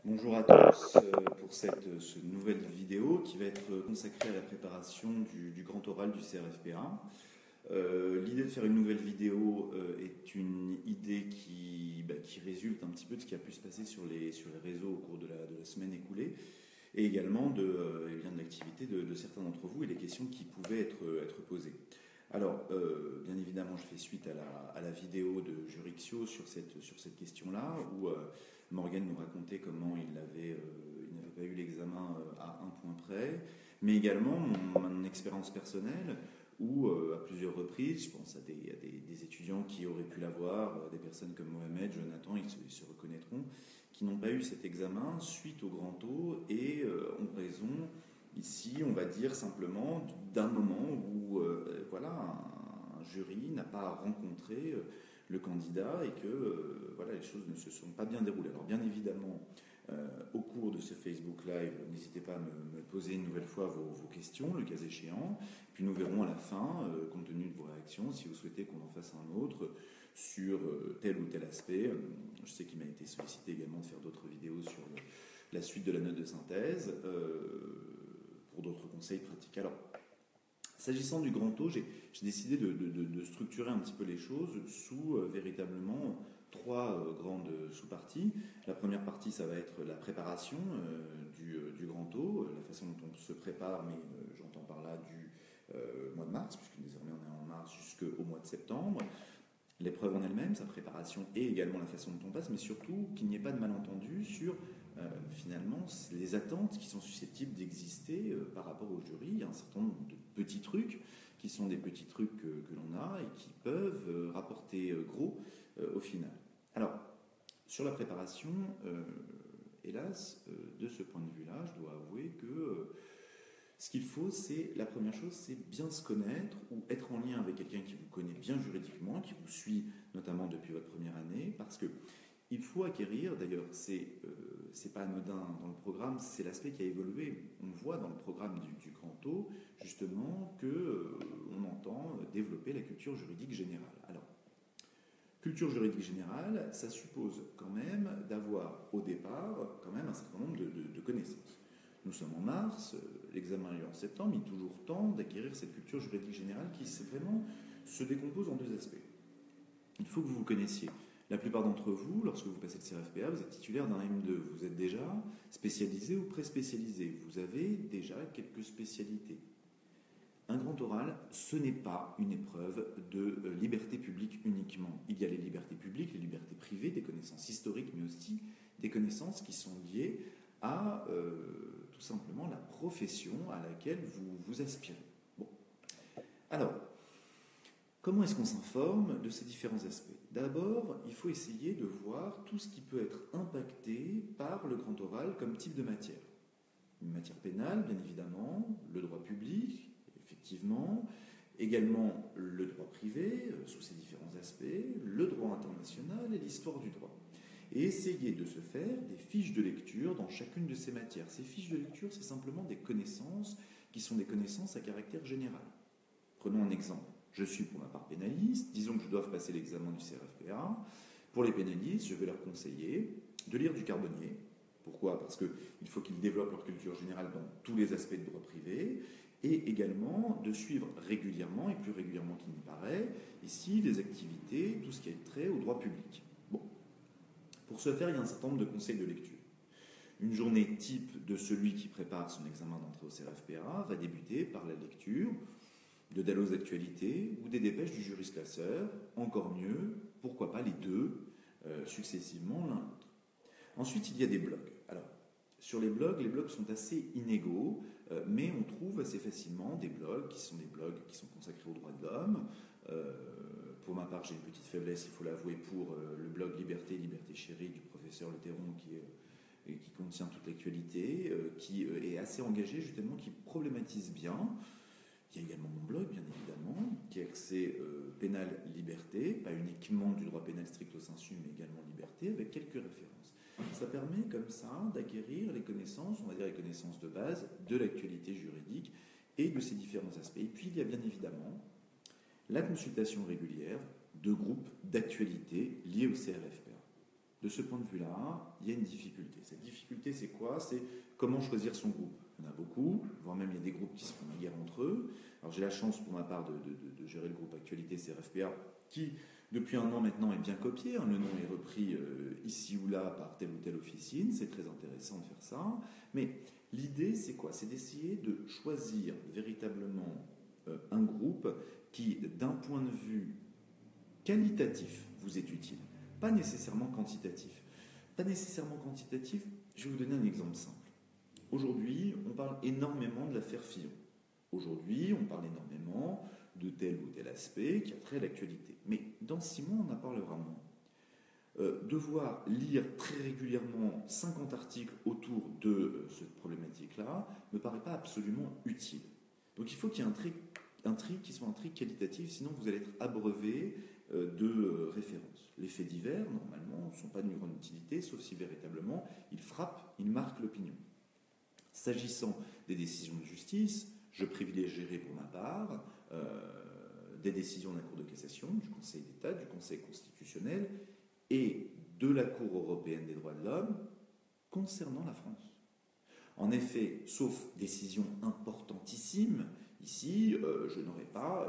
Bonjour à tous pour cette nouvelle vidéo qui va être consacrée à la préparation du grand oral du CRFPA. L'idée de faire une nouvelle vidéo est une idée qui résulte un petit peu de ce qui a pu se passer sur les réseaux au cours de la semaine écoulée et également de l'activité de certains d'entre vous et les questions qui pouvaient être posées. Alors, bien évidemment, je fais suite à la vidéo de Jurixio sur cette question-là, où Morgan nous racontait comment il n'avait pas eu l'examen à un point près, mais également mon expérience personnelle, où à plusieurs reprises, je pense à des étudiants qui auraient pu l'avoir, des personnes comme Mohamed, Jonathan, ils se reconnaîtront, qui n'ont pas eu cet examen suite au grand O et ont raison. Ici, on va dire simplement d'un moment où voilà, un jury n'a pas rencontré le candidat et que voilà, les choses ne se sont pas bien déroulées. Alors bien évidemment, au cours de ce Facebook Live, n'hésitez pas à me poser une nouvelle fois vos questions, le cas échéant. Puis nous verrons à la fin, compte tenu de vos réactions, si vous souhaitez qu'on en fasse un autre sur tel ou tel aspect. Je sais qu'il m'a été sollicité également de faire d'autres vidéos sur la suite de la note de synthèse. Pour d'autres conseils pratiques. Alors, s'agissant du grand O, j'ai décidé de structurer un petit peu les choses sous véritablement trois grandes sous-parties. La première partie, ça va être la préparation du grand O, la façon dont on se prépare, mais j'entends par là du mois de mars, puisque désormais on est en mars jusqu'au mois de septembre. L'épreuve en elle-même, sa préparation et également la façon dont on passe, mais surtout qu'il n'y ait pas de malentendu sur finalement les attentes qui sont susceptibles d'exister par rapport au jury. Il y a un certain nombre de petits trucs qui sont des petits trucs que l'on a et qui peuvent rapporter gros au final. Alors, sur la préparation, hélas, de ce point de vue-là, je dois avouer que ce qu'il faut, c'est, la première chose, c'est bien se connaître ou être en lien avec quelqu'un qui vous connaît bien juridiquement, qui vous suit notamment depuis votre première année, parce que il faut acquérir, d'ailleurs, c'est pas anodin dans le programme, c'est l'aspect qui a évolué. On voit dans le programme du Grand O, justement, qu'on entend développer la culture juridique générale. Alors, culture juridique générale, ça suppose quand même d'avoir au départ quand même un certain nombre de connaissances. Nous sommes en mars, l'examen est en septembre, il est toujours temps d'acquérir cette culture juridique générale qui vraiment se décompose en deux aspects. Il faut que vous vous connaissiez. La plupart d'entre vous, lorsque vous passez le CRFPA, vous êtes titulaire d'un M2. Vous êtes déjà spécialisé ou pré-spécialisé. Vous avez déjà quelques spécialités. Un grand oral, ce n'est pas une épreuve de liberté publique uniquement. Il y a les libertés publiques, les libertés privées, des connaissances historiques, mais aussi des connaissances qui sont liées à tout simplement la profession à laquelle vous aspirez. Bon. Alors, comment est-ce qu'on s'informe de ces différents aspects? D'abord, il faut essayer de voir tout ce qui peut être impacté par le grand oral comme type de matière. Une matière pénale, bien évidemment, le droit public, effectivement, également le droit privé, sous ses différents aspects, le droit international et l'histoire du droit. Et essayer de se faire des fiches de lecture dans chacune de ces matières. Ces fiches de lecture, c'est simplement des connaissances qui sont des connaissances à caractère général. Prenons un exemple. Je suis pour ma part pénaliste, disons que je dois passer l'examen du CRFPA. Pour les pénalistes, je vais leur conseiller de lire du Carbonnier. Pourquoi? Parce qu'il faut qu'ils développent leur culture générale dans tous les aspects de droit privé et également de suivre régulièrement, et plus régulièrement qu'il n'y paraît, ici les activités, tout ce qui est trait au droit public. Bon. Pour ce faire, il y a un certain nombre de conseils de lecture. Une journée type de celui qui prépare son examen d'entrée au CRFPA va débuter par la lecture de Dalloz d'actualité ou des dépêches du jurisclasseur, encore mieux, pourquoi pas les deux, successivement l'un l'autre. Ensuite, il y a des blogs. Alors, sur les blogs sont assez inégaux, mais on trouve assez facilement des blogs qui sont consacrés aux droits de l'homme. Pour ma part, j'ai une petite faiblesse, il faut l'avouer, pour le blog Liberté chérie du professeur Le Terron qui contient toute l'actualité, qui est assez engagé justement, qui problématise bien. Il y a également mon blog, bien évidemment, qui est axé pénal liberté, pas uniquement du droit pénal stricto sensu, mais également liberté, avec quelques références. Ça permet comme ça d'acquérir les connaissances, on va dire les connaissances de base, de l'actualité juridique et de ces différents aspects. Et puis il y a bien évidemment la consultation régulière de groupes d'actualité liés au CRFPA. De ce point de vue-là, il y a une difficulté. Cette difficulté, c'est quoi? C'est comment choisir son groupe. Il y en a beaucoup, voire même il y a des groupes qui se font la guerre entre eux. Alors j'ai la chance pour ma part de gérer le groupe Actualité CRFPA qui, depuis un an maintenant, est bien copié. Le nom est repris ici ou là par telle ou telle officine. C'est très intéressant de faire ça. Mais l'idée, c'est quoi? C'est d'essayer de choisir véritablement un groupe qui, d'un point de vue qualitatif, vous est utile. Pas nécessairement quantitatif. Pas nécessairement quantitatif, je vais vous donner un exemple simple. Aujourd'hui, on parle énormément de l'affaire Fillon. Aujourd'hui, on parle énormément de tel ou tel aspect qui a trait à l'actualité. Mais dans 6 mois, on en parlera moins. Devoir lire très régulièrement 50 articles autour de cette problématique-là ne me paraît pas absolument utile. Donc il faut qu'il y ait un tri qui soit un tri qualitatif, sinon vous allez être abreuvé de références. Les faits divers, normalement, ne sont pas d'une grande utilité, sauf si véritablement ils frappent, ils marquent l'opinion. S'agissant des décisions de justice, je privilégierai pour ma part des décisions de la Cour de cassation, du Conseil d'État, du Conseil constitutionnel et de la Cour européenne des droits de l'homme concernant la France. En effet, sauf décision importantissime, ici, je n'aurai pas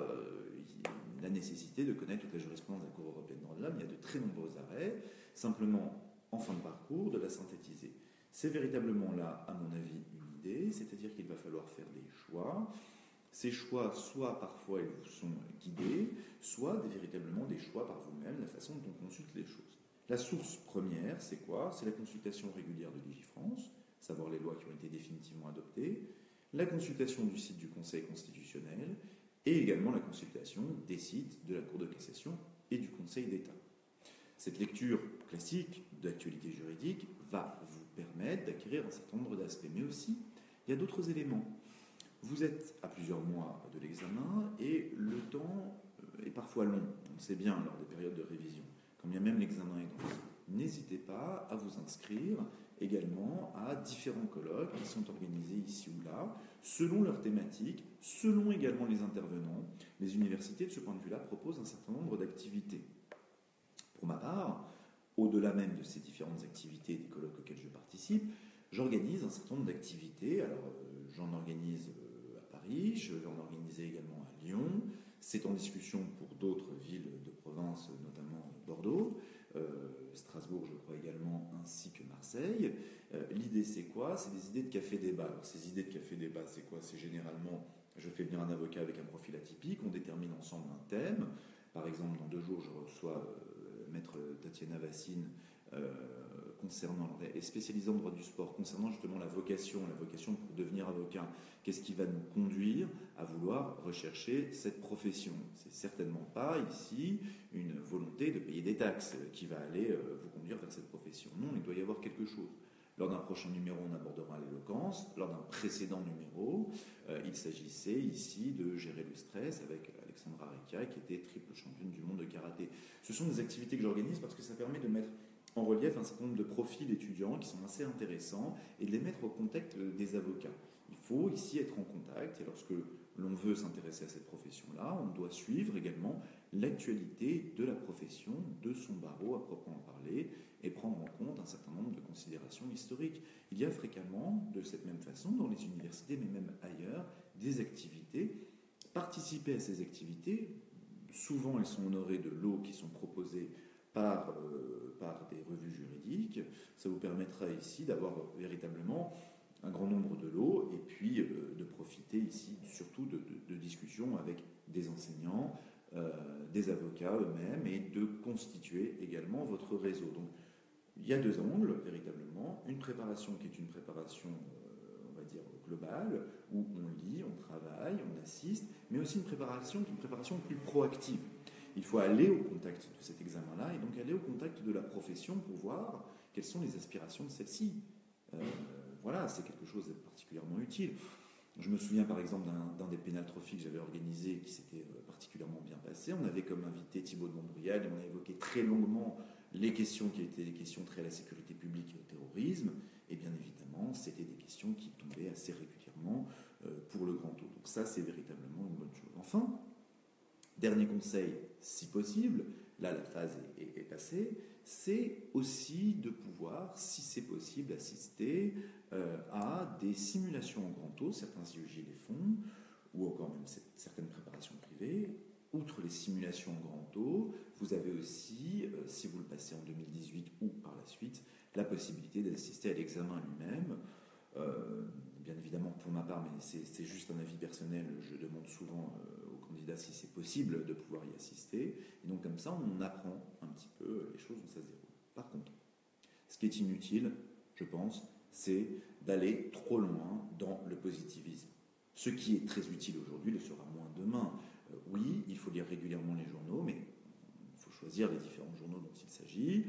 la nécessité de connaître toute la jurisprudence de la Cour européenne des droits de l'homme. Il y a de très nombreux arrêts, simplement, en fin de parcours, de la synthétiser. C'est véritablement là, à mon avis, une idée, c'est-à-dire qu'il va falloir faire des choix. Ces choix, soit parfois ils vous sont guidés, soit véritablement des choix par vous-même, la façon dont on consulte les choses. La source première, c'est quoi? C'est la consultation régulière de Vigifrance, savoir les lois qui ont été définitivement adoptées, la consultation du site du Conseil constitutionnel et également la consultation des sites de la Cour de cassation et du Conseil d'État. Cette lecture classique d'actualité juridique va vous permettre d'acquérir un certain nombre d'aspects, mais aussi il y a d'autres éléments. Vous êtes à plusieurs mois de l'examen et le temps est parfois long, on le sait bien lors des périodes de révision, quand bien même l'examen est dense. N'hésitez pas à vous inscrire également à différents colloques qui sont organisés ici ou là, selon leur thématique, selon également les intervenants. Les universités, de ce point de vue-là, proposent un certain nombre d'activités. Pour ma part, au-delà même de ces différentes activités et des colloques auxquels je participe, j'organise un certain nombre d'activités. Alors, j'en organise à Paris, je vais en organiser également à Lyon. C'est en discussion pour d'autres villes de province, notamment Bordeaux, Strasbourg, je crois également, ainsi que Marseille. L'idée, c'est quoi? C'est des idées de café-débat. Alors, ces idées de café-débat, c'est quoi? C'est généralement, je fais venir un avocat avec un profil atypique, on détermine ensemble un thème. Par exemple, dans 2 jours, je reçois maître Tatiana Vassine, et spécialisée en droit du sport, concernant justement la vocation pour devenir avocat. Qu'est-ce qui va nous conduire à vouloir rechercher cette profession? C'est certainement pas ici une volonté de payer des taxes qui va aller vous conduire vers cette profession. Non, il doit y avoir quelque chose. Lors d'un prochain numéro, on abordera l'éloquence. Lors d'un précédent numéro, il s'agissait ici de gérer le stress avec Alexandra Rekia, qui était triple championne du monde de karaté. Ce sont des activités que j'organise parce que ça permet de mettre en relief un certain nombre de profils étudiants qui sont assez intéressants et de les mettre au contact des avocats. Il faut ici être en contact et lorsque l'on veut s'intéresser à cette profession-là, on doit suivre également l'actualité de la profession, de son barreau à proprement parler et prendre en compte un certain nombre de considérations historiques. Il y a fréquemment, de cette même façon, dans les universités, mais même ailleurs, des activités. Participer à ces activités, souvent elles sont honorées de lots qui sont proposés par des revues juridiques. Ça vous permettra ici d'avoir véritablement un grand nombre de lots et puis de profiter ici surtout de discussions avec des enseignants, des avocats eux-mêmes et de constituer également votre réseau. Donc il y a 2 angles véritablement, une préparation qui est une préparation on va dire globale où on lit, on travaille, on assiste, mais aussi une préparation qui est une préparation plus proactive. Il faut aller au contact de cet examen-là et donc aller au contact de la profession pour voir quelles sont les aspirations de celle-ci. Voilà, c'est quelque chose de particulièrement utile. Je me souviens par exemple d'un des pénaltrophies que j'avais organisé qui s'était particulièrement bien passé. On avait comme invité Thibaut de Montbrial et on a évoqué très longuement les questions qui étaient des questions très à la sécurité publique et au terrorisme. Et bien évidemment, c'était des questions qui tombaient assez régulièrement pour le grand taux. Donc ça, c'est véritablement une bonne chose. Enfin, dernier conseil, si possible, là la phase est passée, c'est aussi de pouvoir, si c'est possible, assister à des simulations en grand taux, certains IEJ les font, ou encore même certaines préparations privées. Outre les simulations en grand taux, vous avez aussi, si vous le passez en 2018 ou par la suite, la possibilité d'assister à l'examen lui-même. Bien évidemment, pour ma part, mais c'est juste un avis personnel, je demande souvent aux candidats si c'est possible de pouvoir y assister. Et donc comme ça, on apprend un petit peu les choses où ça se déroule. Par contre, ce qui est inutile, je pense, c'est d'aller trop loin dans le positivisme. Ce qui est très utile aujourd'hui le sera moins demain. Oui, il faut lire régulièrement les journaux, mais il faut choisir les différents journaux dont il s'agit.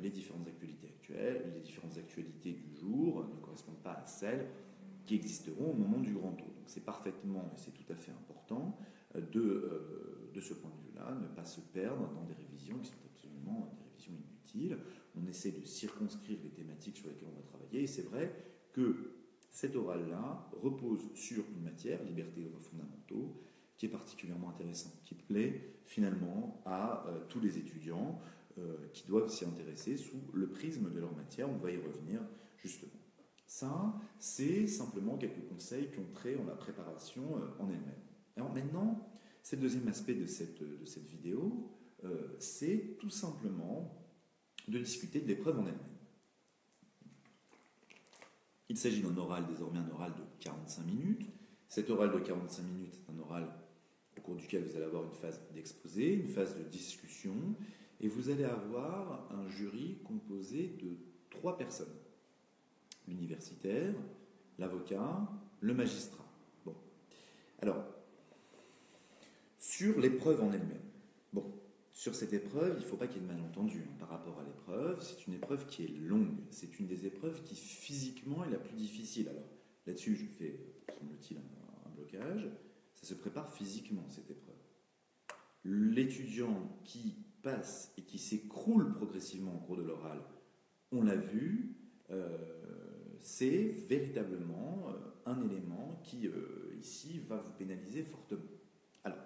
Les différentes actualités actuelles, les différentes actualités du jour ne correspondent pas à celles qui existeront au moment du grand taux. Donc c'est parfaitement, et c'est tout à fait important, de ce point de vue-là, ne pas se perdre dans des révisions qui sont absolument des révisions inutiles. On essaie de circonscrire les thématiques sur lesquelles on va travailler, et c'est vrai que cet oral-là repose sur une matière, liberté et droits fondamentaux, qui est particulièrement intéressante, qui plaît finalement à tous les étudiants qui doivent s'y intéresser sous le prisme de leur matière. On va y revenir justement. Ça, c'est simplement quelques conseils qui ont trait en la préparation en elle-même. Alors maintenant, c'est le deuxième aspect de cette vidéo, c'est tout simplement de discuter de l'épreuve en elle-même. Il s'agit d'un oral, désormais un oral de 45 minutes. Cet oral de 45 minutes est un oral au cours duquel vous allez avoir une phase d'exposé, une phase de discussion, et vous allez avoir un jury composé de 3 personnes. L'universitaire, l'avocat, le magistrat. Bon. Alors, sur l'épreuve en elle-même. Bon, sur cette épreuve, il ne faut pas qu'il y ait de malentendu par rapport à l'épreuve. C'est une épreuve qui est longue. C'est une des épreuves qui physiquement est la plus difficile. Alors, là-dessus, je fais, semble-t-il, un blocage. Ça se prépare physiquement, cette épreuve. L'étudiant qui passe et qui s'écroule progressivement au cours de l'oral, on l'a vu, c'est véritablement un élément qui, ici, va vous pénaliser fortement. Alors,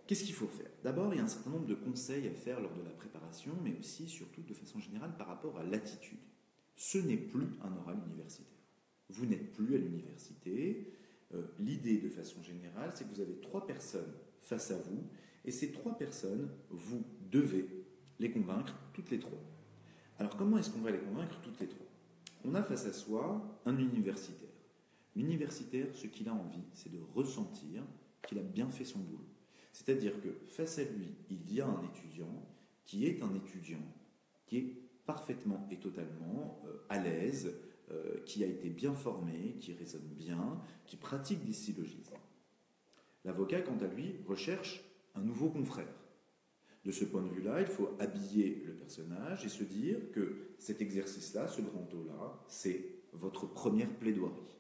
qu'est-ce qu'il faut faire? D'abord, il y a un certain nombre de conseils à faire lors de la préparation, mais aussi, surtout, de façon générale, par rapport à l'attitude. Ce n'est plus un oral universitaire. Vous n'êtes plus à l'université. L'idée, de façon générale, c'est que vous avez 3 personnes face à vous, et ces 3 personnes, vous devez les convaincre toutes les 3. Alors, comment est-ce qu'on va les convaincre toutes les 3? On a face à soi un universitaire. L'universitaire, ce qu'il a envie, c'est de ressentir qu'il a bien fait son boulot. C'est-à-dire que face à lui, il y a un étudiant qui est parfaitement et totalement à l'aise, qui a été bien formé, qui raisonne bien, qui pratique des syllogismes. L'avocat, quant à lui, recherche un nouveau confrère. De ce point de vue-là, il faut habiller le personnage et se dire que cet exercice-là, ce grand taux-là, c'est votre première plaidoirie.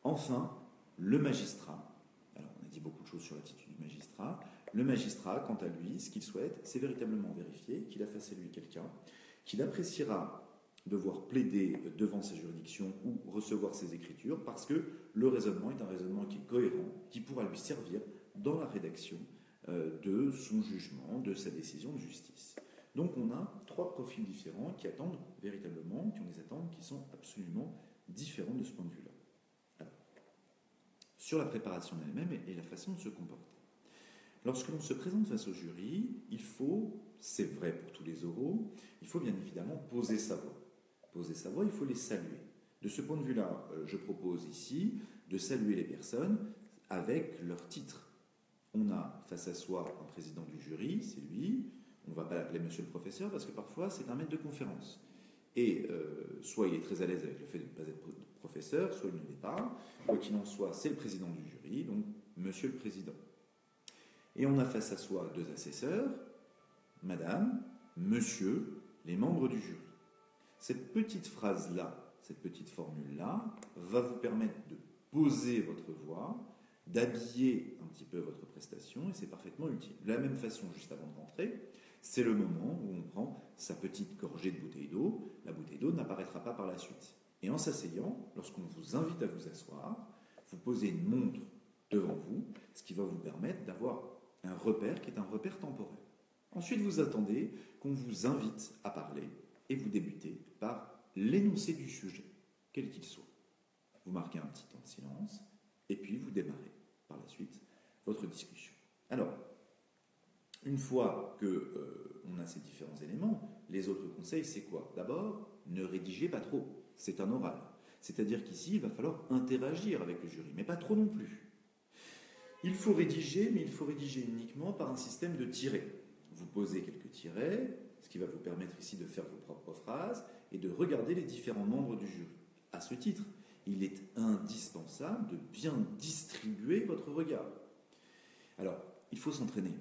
Enfin, le magistrat. Alors, on a dit beaucoup de choses sur l'attitude du magistrat. Le magistrat, quant à lui, ce qu'il souhaite, c'est véritablement vérifier qu'il a face à lui quelqu'un qu'il appréciera devoir plaider devant sa juridiction ou recevoir ses écritures, parce que le raisonnement est un raisonnement qui est cohérent, qui pourra lui servir dans la rédaction de son jugement, de sa décision de justice. Donc on a 3 profils différents qui attendent véritablement, qui ont des attentes qui sont absolument différentes de ce point de vue-là. Alors, sur la préparation elle-même et la façon de se comporter. Lorsque l'on se présente face au jury, il faut, c'est vrai pour tous les oraux, il faut bien évidemment poser sa voix. Poser sa voix, il faut les saluer. De ce point de vue-là, je propose ici de saluer les personnes avec leur titre. On a face à soi un président du jury, c'est lui. On ne va pas l'appeler monsieur le professeur parce que parfois c'est un maître de conférence. Et soit il est très à l'aise avec le fait de ne pas être professeur, soit il ne l'est pas. Quoi qu'il en soit, c'est le président du jury, donc monsieur le président. Et on a face à soi 2 assesseurs, madame, monsieur, les membres du jury. Cette petite phrase-là, cette petite formule-là, va vous permettre de poser votre voix, d'habiller un petit peu votre prestation, et c'est parfaitement utile. De la même façon, juste avant de rentrer, c'est le moment où on prend sa petite gorgée de bouteille d'eau. La bouteille d'eau n'apparaîtra pas par la suite. Et en s'asseyant, lorsqu'on vous invite à vous asseoir, vous posez une montre devant vous, ce qui va vous permettre d'avoir un repère qui est un repère temporel. Ensuite, vous attendez qu'on vous invite à parler et vous débutez par l'énoncé du sujet, quel qu'il soit. Vous marquez un petit temps de silence et puis vous démarrez par la suite votre discussion. Alors, une fois qu'on a ces différents éléments, les autres conseils, c'est quoi? D'abord, ne rédigez pas trop. C'est un oral. C'est-à-dire qu'ici, il va falloir interagir avec le jury, mais pas trop non plus. Il faut rédiger, mais il faut rédiger uniquement par un système de tirets. Vous posez quelques tirets, ce qui va vous permettre ici de faire vos propres phrases et de regarder les différents membres du jury. À ce titre, il est indispensable de bien distribuer votre regard. Alors, il faut s'entraîner.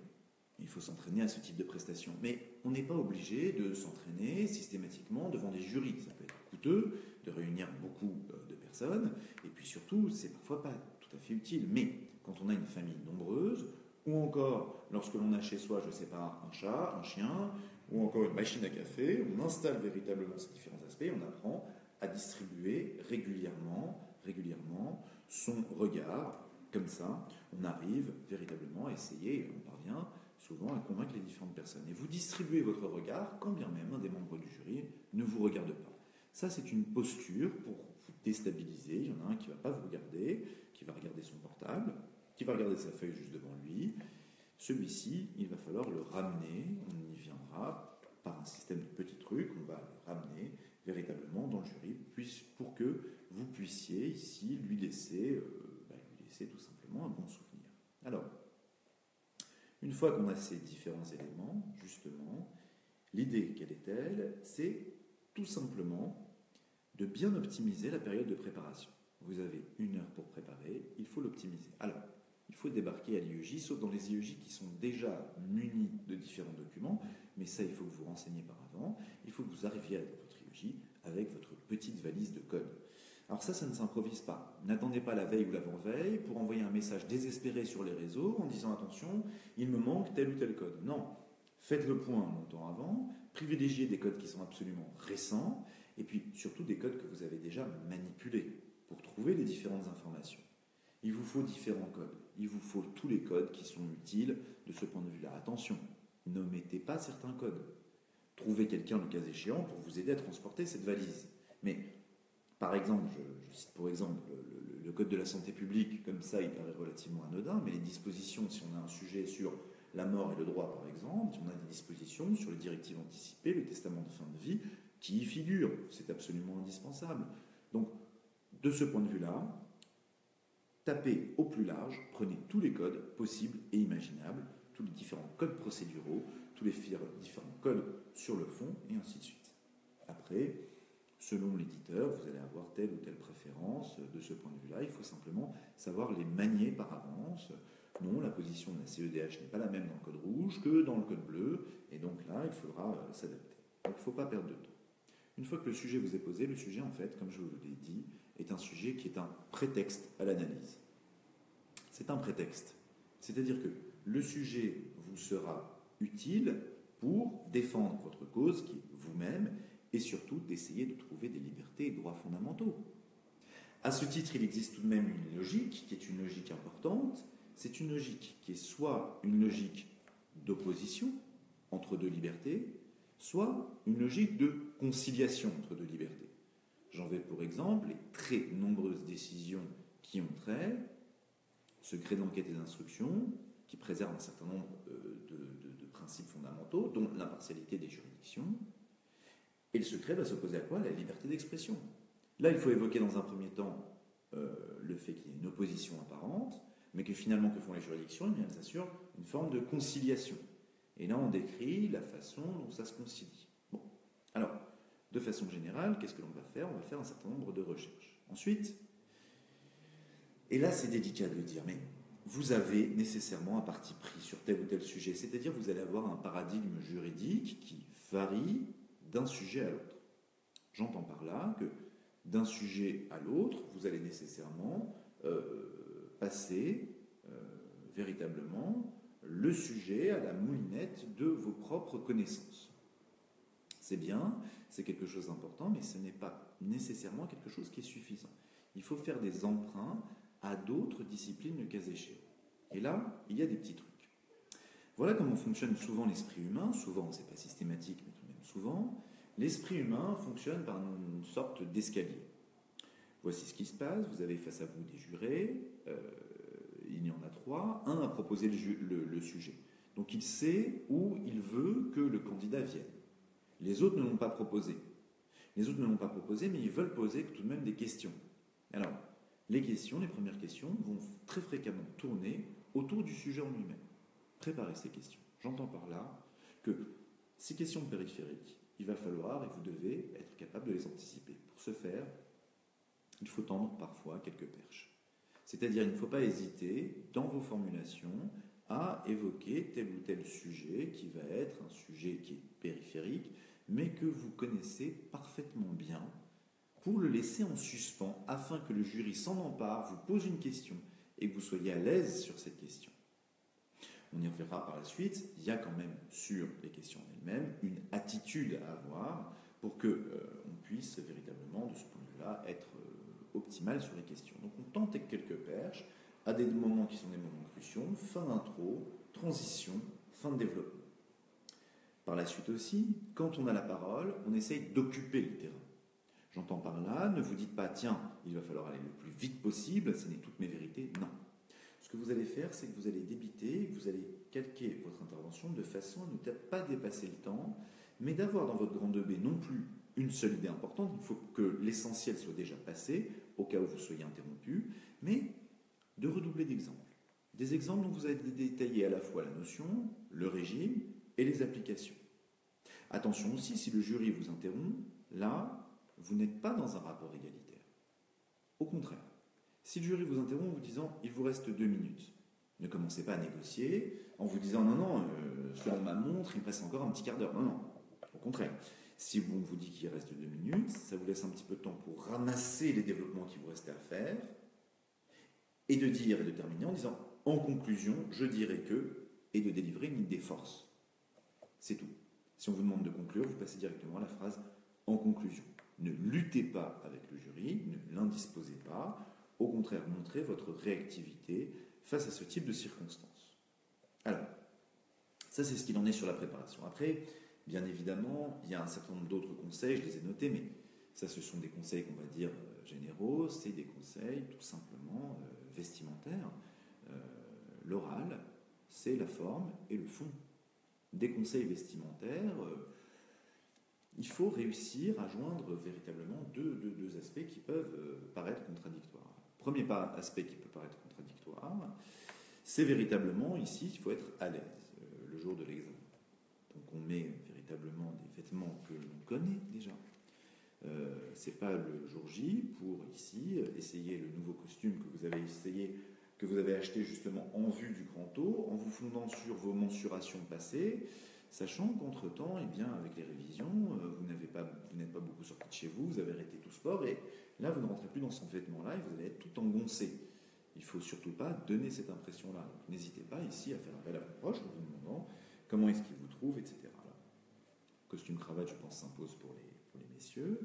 Il faut s'entraîner à ce type de prestation. Mais on n'est pas obligé de s'entraîner systématiquement devant des jurys. Ça peut être coûteux de réunir beaucoup de personnes. Et puis surtout, c'est parfois pas tout à fait utile. Mais quand on a une famille nombreuse, ou encore lorsque l'on a chez soi, je ne sais pas, un chat, un chien, ou encore une machine à café, on installe véritablement ces différents aspects, on apprend à distribuer régulièrement son regard. Comme ça, on arrive véritablement à essayer, et on parvient souvent à convaincre les différentes personnes. Et vous distribuez votre regard, quand bien même un des membres du jury ne vous regarde pas. Ça, c'est une posture pour vous déstabiliser. Il y en a un qui ne va pas vous regarder, qui va regarder son portable, qui va regarder sa feuille juste devant lui. Celui-ci, il va falloir le ramener, on y viendra par un système de petits trucs, on va le ramener véritablement dans le jury pour que vous puissiez ici lui laisser tout simplement un bon souvenir. Alors, une fois qu'on a ces différents éléments, justement, l'idée, quelle est-elle? C'est tout simplement de bien optimiser la période de préparation. Vous avez 1 heure pour préparer, il faut l'optimiser. Alors, il faut débarquer à l'IEJ, sauf dans les IEJ qui sont déjà munis de différents documents, mais ça, il faut que vous renseigniez par avant. Il faut que vous arriviez à votre IEJ avec votre petite valise de code. Alors ça ne s'improvise pas. N'attendez pas la veille ou l'avant-veille pour envoyer un message désespéré sur les réseaux en disant « Attention, il me manque tel ou tel code ». Non, faites le point longtemps avant, privilégiez des codes qui sont absolument récents, et puis surtout des codes que vous avez déjà manipulés pour trouver les différentes informations. Il vous faut différents codes. Il vous faut tous les codes qui sont utiles de ce point de vue-là. Attention, n'omettez pas certains codes. Trouvez quelqu'un, le cas échéant, pour vous aider à transporter cette valise. Mais, par exemple, je cite pour exemple le code de la santé publique, comme ça, il paraît relativement anodin, mais les dispositions, si on a un sujet sur la mort et le droit, par exemple, si on a des dispositions sur les directives anticipées, le testament de fin de vie, qui y figure, c'est absolument indispensable. Donc, de ce point de vue-là, tapez au plus large, prenez tous les codes possibles et imaginables, tous les différents codes procéduraux, tous les différents codes sur le fond, et ainsi de suite. Après, selon l'éditeur, vous allez avoir telle ou telle préférence. De ce point de vue-là, il faut simplement savoir les manier par avance. Non, la position de la CEDH n'est pas la même dans le code rouge que dans le code bleu, et donc là, il faudra s'adapter. Donc il ne faut pas perdre de temps. Une fois que le sujet vous est posé, le sujet, en fait, comme je vous l'ai dit, est un sujet qui est un prétexte à l'analyse. C'est un prétexte. C'est-à-dire que le sujet vous sera utile pour défendre votre cause, qui est vous-même, et surtout d'essayer de trouver des libertés et droits fondamentaux. À ce titre, il existe tout de même une logique, qui est une logique importante. C'est une logique qui est soit une logique d'opposition entre deux libertés, soit une logique de conciliation entre deux libertés. J'en vais pour exemple les très nombreuses décisions qui ont trait, secret d'enquête et d'instruction, qui préservent un certain nombre de principes fondamentaux, dont l'impartialité des juridictions. Et le secret va s'opposer à quoi? La liberté d'expression. Là, il faut évoquer dans un premier temps le fait qu'il y ait une opposition apparente, mais que finalement, que font les juridictions? Eh bien, elles assurent une forme de conciliation. Et là, on décrit la façon dont ça se concilie. Bon. Alors, de façon générale, qu'est-ce que l'on va faire? On va faire un certain nombre de recherches. Ensuite, et là, c'est délicat de le dire, mais vous avez nécessairement un parti pris sur tel ou tel sujet. C'est-à-dire vous allez avoir un paradigme juridique qui varie d'un sujet à l'autre. J'entends par là que d'un sujet à l'autre, vous allez nécessairement passer véritablement le sujet à la moulinette de vos propres connaissances. C'est bien, c'est quelque chose d'important, mais ce n'est pas nécessairement quelque chose qui est suffisant. Il faut faire des emprunts à d'autres disciplines le cas échéant. Et là, il y a des petits trucs. Voilà comment fonctionne souvent l'esprit humain. Souvent, c'est pas systématique, mais tout de même souvent. L'esprit humain fonctionne par une sorte d'escalier. Voici ce qui se passe. Vous avez face à vous des jurés. Il y en a 3. Un a proposé le sujet. Donc il sait où il veut que le candidat vienne. Les autres ne l'ont pas proposé. Les autres ne l'ont pas proposé, mais ils veulent poser tout de même des questions. Alors, les premières questions, vont très fréquemment tourner autour du sujet en lui-même. Préparez ces questions. J'entends par là que ces questions périphériques, il va falloir et vous devez être capable de les anticiper. Pour ce faire, il faut tendre parfois quelques perches. C'est-à-dire, il ne faut pas hésiter, dans vos formulations, à évoquer tel ou tel sujet qui va être un sujet qui est périphérique, mais que vous connaissez parfaitement bien, pour le laisser en suspens, afin que le jury s'en empare, vous pose une question et que vous soyez à l'aise sur cette question. On y reviendra par la suite. Il y a quand même sur les questions elles-mêmes une attitude à avoir pour qu'on puisse véritablement, de ce point de vue-là, être optimal sur les questions. Donc on tente avec quelques perches, à des moments qui sont des moments cruciaux, fin d'intro, transition, fin de développement. Par la suite aussi, quand on a la parole, on essaye d'occuper le terrain. J'entends par là, ne vous dites pas, tiens, il va falloir aller le plus vite possible, ce n'est toutes mes vérités. Non. Ce que vous allez faire, c'est que vous allez débiter, vous allez calquer votre intervention de façon à ne pas dépasser le temps, mais d'avoir dans votre grand 2B non plus une seule idée importante, il faut que l'essentiel soit déjà passé, au cas où vous soyez interrompu, mais de redoubler d'exemples. Des exemples dont vous allez détailler à la fois la notion, le régime et les applications. Attention aussi, si le jury vous interrompt, là, vous n'êtes pas dans un rapport égalitaire. Au contraire, si le jury vous interrompt en vous disant « il vous reste 2 minutes », ne commencez pas à négocier en vous disant « non, selon ma montre, il me reste encore un petit quart d'heure ». Non, au contraire. Si on vous dit qu'il reste 2 minutes, ça vous laisse un petit peu de temps pour ramasser les développements qui vous restaient à faire et de dire et de terminer en disant « en conclusion, je dirais que » et de délivrer une idée force. C'est tout. Si on vous demande de conclure, vous passez directement à la phrase « en conclusion ». Ne luttez pas avec le jury, ne l'indisposez pas. Au contraire, montrez votre réactivité face à ce type de circonstances. Alors, ça c'est ce qu'il en est sur la préparation. Après, bien évidemment, il y a un certain nombre d'autres conseils, je les ai notés, mais ça ce sont des conseils qu'on va dire généraux, c'est des conseils tout simplement vestimentaires. L'oral, c'est la forme et le fond. Des conseils vestimentaires, il faut réussir à joindre véritablement deux aspects qui peuvent paraître contradictoires. Premier aspect qui peut paraître contradictoire, c'est véritablement ici, il faut être à l'aise le jour de l'examen. Donc on met véritablement des vêtements que l'on connaît déjà. C'est pas le jour J pour ici essayer le nouveau costume que vous avez acheté justement en vue du grand O, en vous fondant sur vos mensurations passées, sachant qu'entre-temps, eh bien, avec les révisions, vous n'êtes pas beaucoup sorti de chez vous, vous avez arrêté tout sport, et là, vous ne rentrez plus dans ce vêtement-là, et vous allez être tout engoncé. Il ne faut surtout pas donner cette impression-là. Donc, n'hésitez pas ici à faire appel à vos proches en vous demandant comment est-ce qu'ils vous trouvent, etc. Là. Costume-cravate, je pense, s'impose pour les messieurs.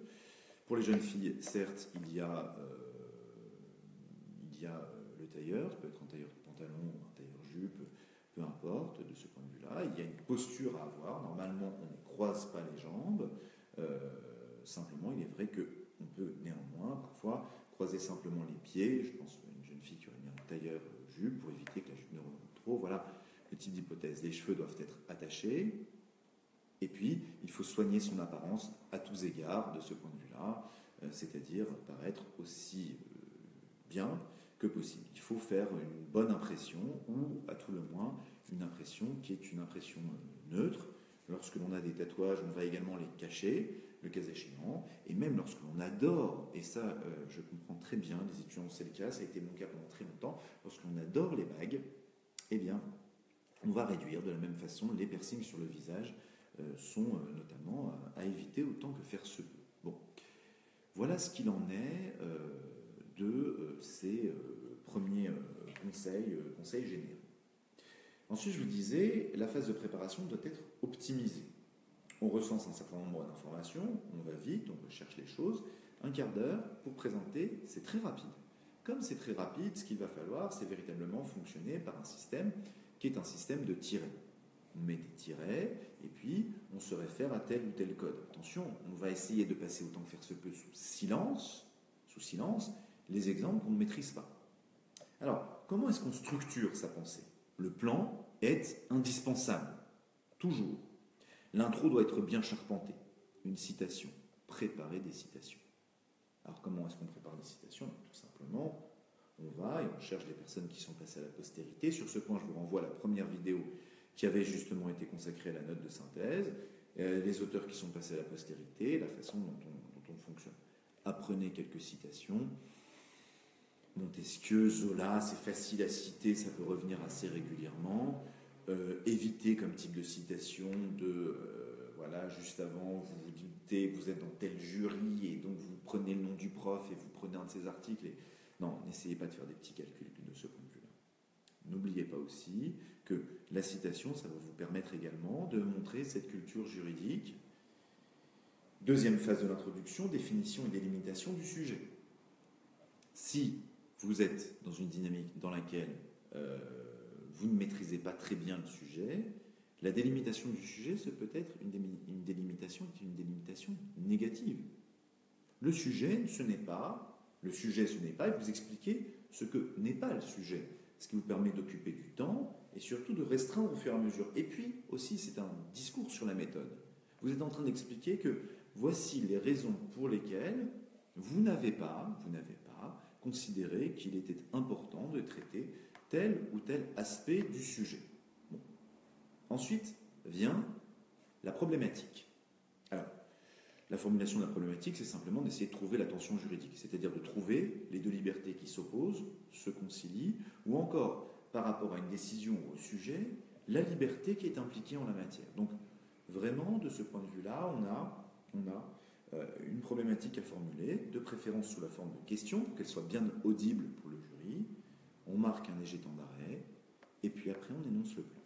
Pour les jeunes filles, certes, il y a le tailleur, ça peut être un tailleur de pantalon, un tailleur jupe, peu importe, de ce point de vue-là. Il y a une posture à avoir. Normalement, on ne croise pas les jambes. Simplement, il est vrai qu'on peut néanmoins, parfois, croiser simplement les pieds. Je pense à une jeune fille qui aurait mis un tailleur jupe pour éviter que la jupe ne remonte trop. Voilà le type d'hypothèse. Les cheveux doivent être attachés. Et puis, il faut soigner son apparence à tous égards de ce point de vue-là, c'est-à-dire paraître aussi bien que possible. Il faut faire une bonne impression, ou à tout le moins une impression qui est une impression neutre. Lorsque l'on a des tatouages, on va également les cacher, le cas échéant, et même lorsque l'on adore, et ça je comprends très bien, les étudiants c'est le cas, ça a été mon cas pendant très longtemps, lorsqu'on adore les bagues, eh bien, on va réduire de la même façon les piercings sur le visage, sont notamment à éviter autant que faire se peut. Bon, voilà ce qu'il en est de ces premiers conseils généraux. Ensuite, je vous disais, la phase de préparation doit être optimisée. On recense un certain nombre d'informations, on va vite, on recherche les choses. Un quart d'heure pour présenter, c'est très rapide. Comme c'est très rapide, ce qu'il va falloir, c'est véritablement fonctionner par un système qui est un système de tirets. on met des tirets, et puis on se réfère à tel ou tel code. Attention, on va essayer de passer autant que faire se peut sous silence, les exemples qu'on ne maîtrise pas. Alors, comment est-ce qu'on structure sa pensée? Le plan est indispensable, toujours. L'intro doit être bien charpenté. Une citation, préparer des citations. Alors, comment est-ce qu'on prépare des citations? Tout simplement, on va et on cherche des personnes qui sont passées à la postérité. Sur ce point, je vous renvoie à la première vidéo qui avait justement été consacrée à la note de synthèse, les auteurs qui sont passés à la postérité, la façon dont on fonctionne. Apprenez quelques citations. Montesquieu, Zola, c'est facile à citer, ça peut revenir assez régulièrement. Évitez comme type de citation de voilà, juste avant, vous vous dites, vous êtes dans tel jury et donc vous prenez le nom du prof et vous prenez un de ses articles. Non, n'essayez pas de faire des petits calculs de ce point de vue-là. N'oubliez pas aussi que la citation, ça va vous permettre également de montrer cette culture juridique. Deuxième phase de l'introduction, définition et délimitation du sujet. Si vous êtes dans une dynamique dans laquelle vous ne maîtrisez pas très bien le sujet, la délimitation du sujet, c'est peut-être une délimitation négative. Le sujet, ce n'est pas, et vous expliquez ce que n'est pas le sujet, ce qui vous permet d'occuper du temps et surtout de restreindre au fur et à mesure. Et puis aussi, c'est un discours sur la méthode. Vous êtes en train d'expliquer que voici les raisons pour lesquelles vous n'avez pas considéré qu'il était important de traiter tel ou tel aspect du sujet. Bon. Ensuite vient la problématique. Alors, la formulation de la problématique, c'est simplement d'essayer de trouver la tension juridique, c'est-à-dire de trouver les deux libertés qui s'opposent, se concilient, ou encore, par rapport à une décision ou au sujet, la liberté qui est impliquée en la matière. Donc, vraiment, de ce point de vue-là, on a une problématique à formuler, de préférence sous la forme de question, pour qu'elle soit bien audible pour le jury. On marque un léger temps d'arrêt, et puis après, on énonce le plan.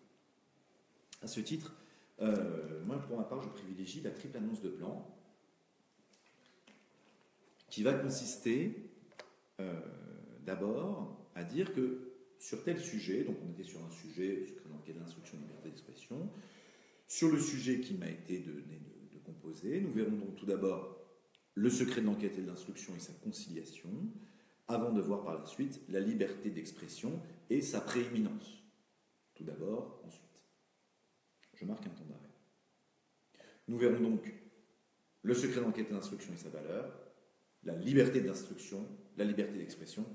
À ce titre, moi, pour ma part, je privilégie la triple annonce de plan, qui va consister d'abord à dire que sur tel sujet, donc on était sur un sujet, secret d'enquête, d'instruction, liberté d'expression, sur le sujet qui m'a été donné de composer, nous verrons donc tout d'abord le secret de l'enquête et de l'instruction et sa conciliation, avant de voir par la suite la liberté d'expression et sa prééminence. Tout d'abord, ensuite. Je marque un temps d'arrêt. Nous verrons donc le secret d'enquête et d'instruction et sa valeur, la liberté d'instruction, la liberté d'expression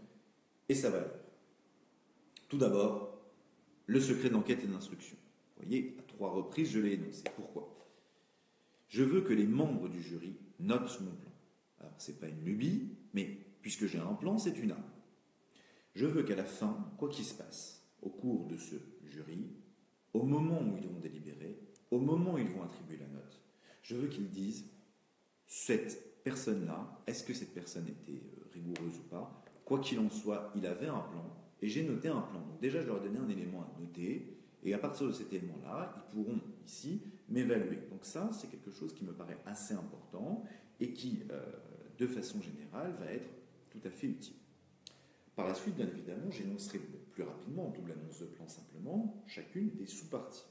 et sa valeur. Tout d'abord, le secret d'enquête et d'instruction. Vous voyez, à 3 reprises, je l'ai énoncé. Pourquoi? Je veux que les membres du jury notent mon plan. Alors, ce n'est pas une lubie, mais puisque j'ai un plan, c'est une arme. Je veux qu'à la fin, quoi qu'il se passe, au cours de ce jury, au moment où ils vont délibérer, au moment où ils vont attribuer la note, je veux qu'ils disent cette personne-là, est-ce que cette personne était rigoureuse ou pas? Quoi qu'il en soit, il avait un plan et j'ai noté un plan. Donc déjà, je leur ai donné un élément à noter et à partir de cet élément-là, ils pourront ici m'évaluer. Donc ça, c'est quelque chose qui me paraît assez important et qui, de façon générale, va être tout à fait utile. Par la suite, bien évidemment, j'énoncerai plus rapidement, en double annonce de plan simplement, chacune des sous-parties.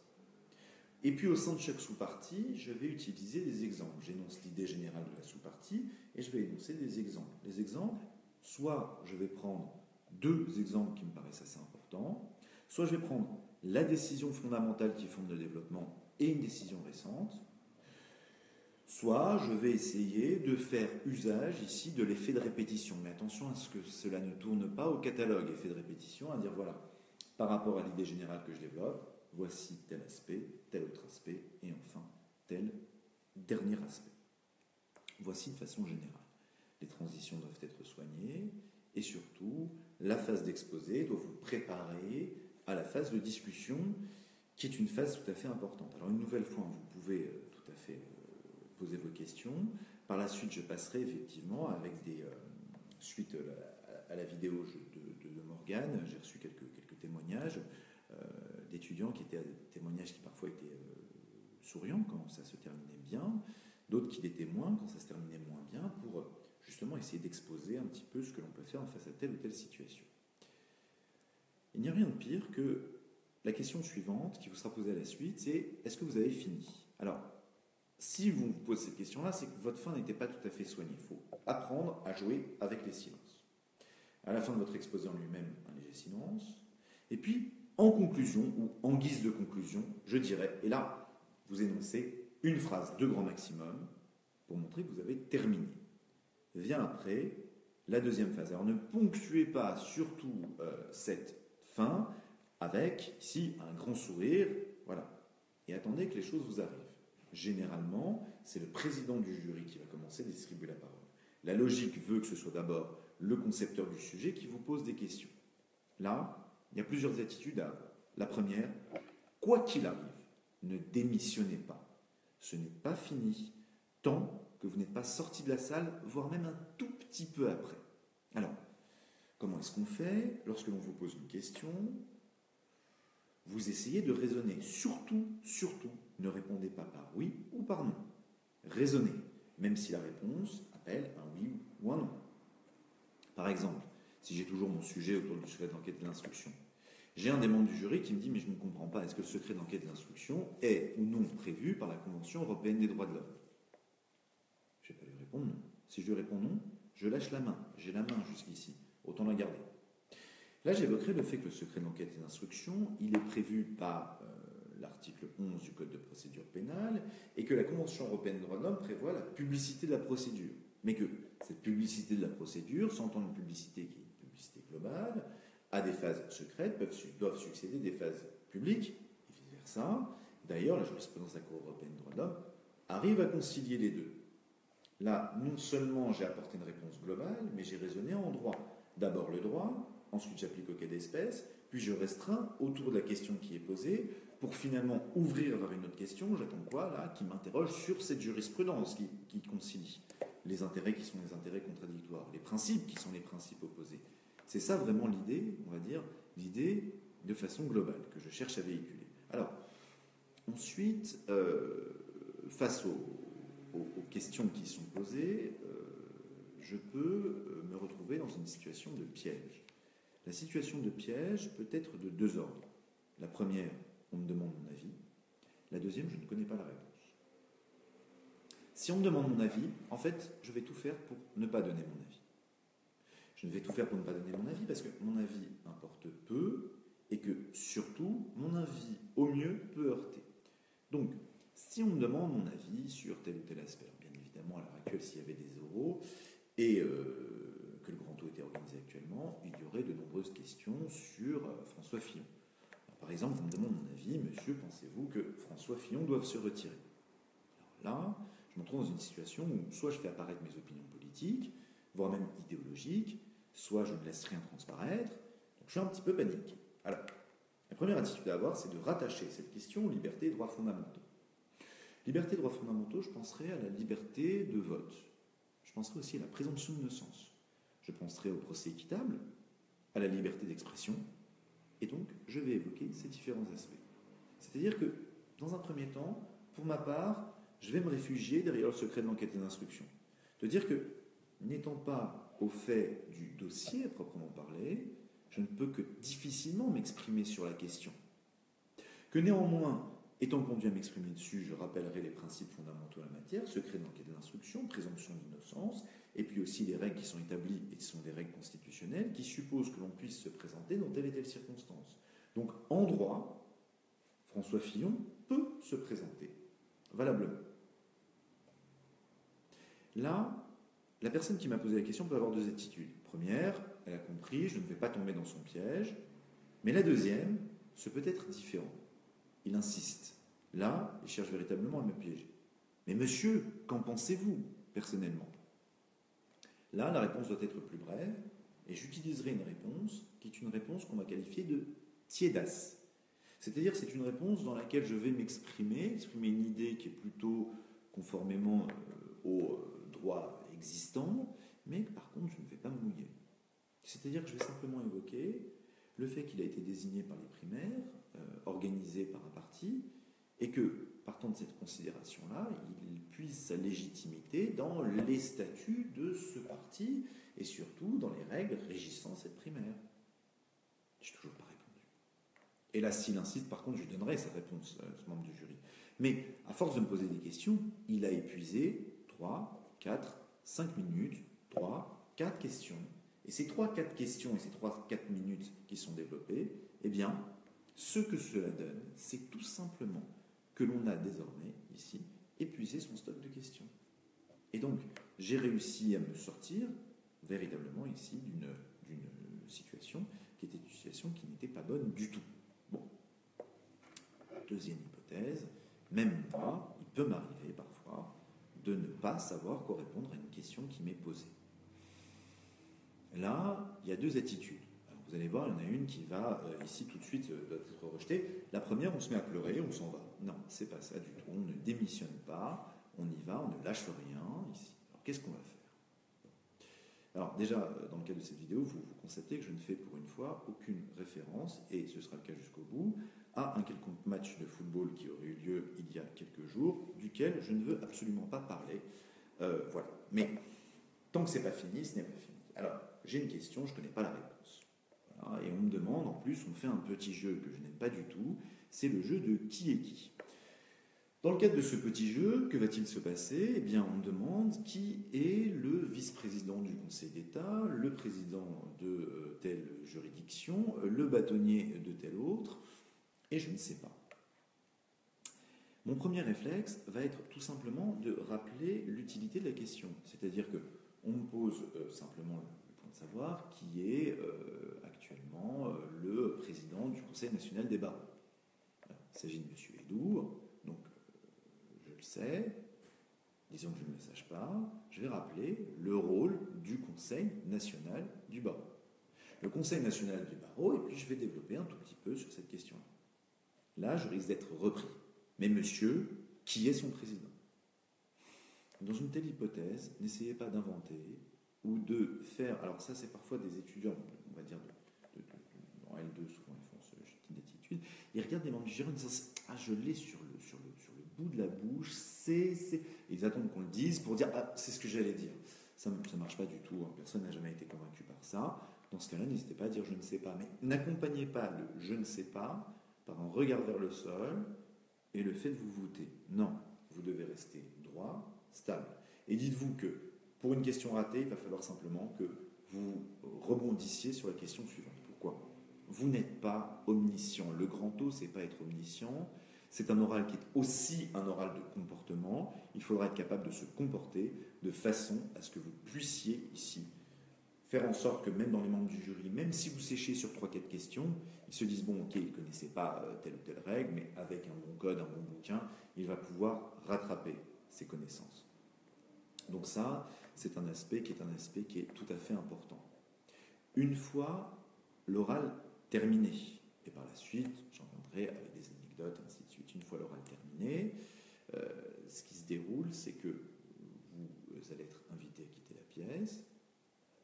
Et puis au sein de chaque sous-partie, je vais utiliser des exemples. J'énonce l'idée générale de la sous-partie et je vais énoncer des exemples. Les exemples, soit je vais prendre 2 exemples qui me paraissent assez importants, soit je vais prendre la décision fondamentale qui fonde le développement et une décision récente, soit je vais essayer de faire usage ici de l'effet de répétition. Mais attention à ce que cela ne tourne pas au catalogue effet de répétition, à dire voilà, par rapport à l'idée générale que je développe, voici tel aspect, tel autre aspect, et enfin tel dernier aspect. Voici de façon générale. Les transitions doivent être soignées, et surtout, la phase d'exposé doit vous préparer à la phase de discussion, qui est une phase tout à fait importante. Alors une nouvelle fois, vous pouvez tout à fait poser vos questions. Par la suite, je passerai effectivement avec suite à la vidéo de Morgane, j'ai reçu quelques témoignages d'étudiants qui étaient témoignages qui parfois étaient souriants quand ça se terminait bien, d'autres qui l'étaient moins quand ça se terminait moins bien, pour justement essayer d'exposer un petit peu ce que l'on peut faire face à telle ou telle situation. Il n'y a rien de pire que la question suivante qui vous sera posée à la suite, c'est est-ce que vous avez fini? Alors, si vous vous posez cette question-là, c'est que votre fin n'était pas tout à fait soignée. Il faut apprendre à jouer avec les silences. À la fin de votre exposé en lui-même, un léger silence. Et puis, en conclusion, ou en guise de conclusion, je dirais, et là, vous énoncez une phrase de grand maximum pour montrer que vous avez terminé. Vient après la deuxième phase. Alors ne ponctuez pas surtout cette fin avec, ici, un grand sourire, voilà. Et attendez que les choses vous arrivent. Généralement, c'est le président du jury qui va commencer à distribuer la parole. La logique veut que ce soit d'abord le concepteur du sujet qui vous pose des questions. Là, il y a plusieurs attitudes à avoir. La première, quoi qu'il arrive, ne démissionnez pas. Ce n'est pas fini tant que vous n'êtes pas sorti de la salle, voire même un tout petit peu après. Alors, comment est-ce qu'on fait lorsque l'on vous pose une question? Vous essayez de raisonner. Surtout, ne répondez pas par oui ou par non. Raisonnez, même si la réponse appelle un oui ou un non. Par exemple, si j'ai toujours mon sujet autour du secret d'enquête et de l'instruction, j'ai un des membres du jury qui me dit « mais je ne comprends pas, est-ce que le secret d'enquête et de l'instruction est ou non prévu par la Convention européenne des droits de l'homme ?» Je ne vais pas lui répondre non. Si je lui réponds non, je lâche la main. J'ai la main jusqu'ici. Autant la garder. Là, j'évoquerai le fait que le secret d'enquête et d'instruction, il est prévu par l'article 11 du Code de procédure pénale et que la Convention européenne des droits de l'homme prévoit la publicité de la procédure. Mais que cette publicité de la procédure, s'entend une publicité qui est une publicité globale, à des phases secrètes, doivent succéder des phases publiques, et vice-versa. D'ailleurs, la jurisprudence de la Cour européenne des droits de l'homme arrive à concilier les deux. Là, non seulement j'ai apporté une réponse globale, mais j'ai raisonné en droit. D'abord le droit, ensuite j'applique au cas d'espèce, puis je restreins autour de la question qui est posée pour finalement ouvrir vers une autre question. J'attends quoi là? Qui m'interroge sur cette jurisprudence qui concilie les intérêts qui sont les intérêts contradictoires, les principes qui sont les principes opposés. C'est ça vraiment l'idée, on va dire, l'idée de façon globale que je cherche à véhiculer. Alors, ensuite, face aux questions qui sont posées, je peux me retrouver dans une situation de piège. La situation de piège peut être de deux ordres. La première, on me demande mon avis. La deuxième, je ne connais pas la réponse. Si on me demande mon avis, en fait, je vais tout faire pour ne pas donner mon avis. Je vais tout faire pour ne pas donner mon avis parce que mon avis importe peu et que, surtout, mon avis, au mieux, peut heurter. Donc, si on me demande mon avis sur tel ou tel aspect, bien évidemment, à l'heure actuelle, s'il y avait des oraux et que le Grand O était organisé actuellement, il y aurait de nombreuses questions sur François Fillon. Alors, par exemple, on me demande mon avis, monsieur, pensez-vous que François Fillon doive se retirer? Alors là, je me trouve dans une situation où soit je fais apparaître mes opinions politiques, voire même idéologiques, soit je ne laisse rien transparaître, donc je suis un petit peu paniqué. Alors, la première attitude à avoir, c'est de rattacher cette question aux libertés et droits fondamentaux. Liberté et droits fondamentaux, je penserai à la liberté de vote. Je penserai aussi à la présomption d'innocence. Je penserai au procès équitable, à la liberté d'expression, et donc je vais évoquer ces différents aspects. C'est-à-dire que, dans un premier temps, pour ma part, je vais me réfugier derrière le secret de l'enquête et de l'instruction. De dire que, n'étant pas au fait du dossier à proprement parler, je ne peux que difficilement m'exprimer sur la question. Que néanmoins, étant conduit à m'exprimer dessus, je rappellerai les principes fondamentaux de la matière, secret de l'enquête et de l'instruction, présomption d'innocence, et puis aussi les règles qui sont établies, et qui sont des règles constitutionnelles, qui supposent que l'on puisse se présenter dans telle et telle circonstance. Donc, en droit, François Fillon peut se présenter valablement. Là, la personne qui m'a posé la question peut avoir deux attitudes. Première, elle a compris, je ne vais pas tomber dans son piège. Mais la deuxième, ce peut être différent. Il insiste. Là, il cherche véritablement à me piéger. Mais monsieur, qu'en pensez-vous, personnellement? Là, la réponse doit être plus brève, et j'utiliserai une réponse qui est une réponse qu'on va qualifier de tiédasse. C'est-à-dire que c'est une réponse dans laquelle je vais exprimer une idée qui est plutôt conformément au droit existant, mais que par contre je ne vais pas me mouiller. C'est-à-dire que je vais simplement évoquer le fait qu'il a été désigné par les primaires, organisé par un parti, et que, partant de cette considération-là, il puise sa légitimité dans les statuts de ce parti, et surtout dans les règles régissant cette primaire. Je n'ai toujours pas répondu. Et là, s'il insiste, par contre, je lui donnerai sa réponse, ce membre du jury. Mais à force de me poser des questions, il a épuisé 3, 4, 5 minutes, 3, 4 questions. Et ces 3, 4 questions et ces 3, 4 minutes qui sont développées, eh bien, ce que cela donne, c'est tout simplement que l'on a désormais, ici, épuisé son stock de questions. Et donc, j'ai réussi à me sortir véritablement ici d'une situation qui était une situation qui n'était pas bonne du tout. Bon. Deuxième hypothèse, même moi, il peut m'arriver parfois de ne pas savoir quoi répondre à une question qui m'est posée. Là, il y a deux attitudes. Alors, vous allez voir, il y en a une qui va, ici, tout de suite, doit être rejetée. La première, on se met à pleurer, on s'en va. Non, c'est pas ça du tout. On ne démissionne pas, on y va, on ne lâche rien, ici. Alors, qu'est-ce qu'on va faire? Alors déjà, dans le cadre de cette vidéo, vous constatez que je ne fais pour une fois aucune référence, et ce sera le cas jusqu'au bout, à un quelconque match de football qui aurait eu lieu il y a quelques jours, duquel je ne veux absolument pas parler. Voilà. Mais tant que ce n'est pas fini, ce n'est pas fini. Alors, j'ai une question, je ne connais pas la réponse. Voilà, et on me demande, en plus, on fait un petit jeu que je n'aime pas du tout, c'est le jeu de qui est qui. Dans le cadre de ce petit jeu, que va-t-il se passer? Eh bien, on demande qui est le vice-président du Conseil d'État, le président de telle juridiction, le bâtonnier de tel autre, et je ne sais pas. Mon premier réflexe va être tout simplement de rappeler l'utilité de la question. C'est-à-dire qu'on me pose simplement le point de savoir qui est actuellement le président du Conseil national des barreaux. Alors, il s'agit de M. Edour, donc je le sais, disons que je ne le sache pas, je vais rappeler le rôle du Conseil national du barreau. Le Conseil national du barreau, et puis je vais développer un tout petit peu sur cette question-là. Là, je risque d'être repris. Mais monsieur, qui est son président? Dans une telle hypothèse, n'essayez pas d'inventer ou de faire... Alors ça, c'est parfois des étudiants, on va dire, en L2, souvent ils font ce type d'études. Ils regardent des membres du jury en disant « Ah, je l'ai sur le bout de la bouche, c'est... » Ils attendent qu'on le dise pour dire « Ah, c'est ce que j'allais dire. » Ça ne marche pas du tout, hein. Personne n'a jamais été convaincu par ça. Dans ce cas-là, n'hésitez pas à dire « Je ne sais pas ». Mais n'accompagnez pas le « Je ne sais pas » par un regard vers le sol et le fait de vous voûter. Non, vous devez rester droit, stable. Et dites-vous que pour une question ratée, il va falloir simplement que vous rebondissiez sur la question suivante. Pourquoi? Vous n'êtes pas omniscient. Le grand O, c'est pas être omniscient. C'est un oral qui est aussi un oral de comportement. Il faudra être capable de se comporter de façon à ce que vous puissiez ici faire en sorte que même dans les membres du jury, même si vous séchez sur 3-4 questions, ils se disent, bon, ok, il ne connaissait pas telle ou telle règle, mais avec un bon code, un bon bouquin, il va pouvoir rattraper ses connaissances. Donc ça, c'est un aspect qui est tout à fait important. Une fois l'oral terminé, et par la suite, j'en viendrai avec des anecdotes, ainsi de suite. Une fois l'oral terminé, ce qui se déroule, c'est que vous allez être invité à quitter la pièce,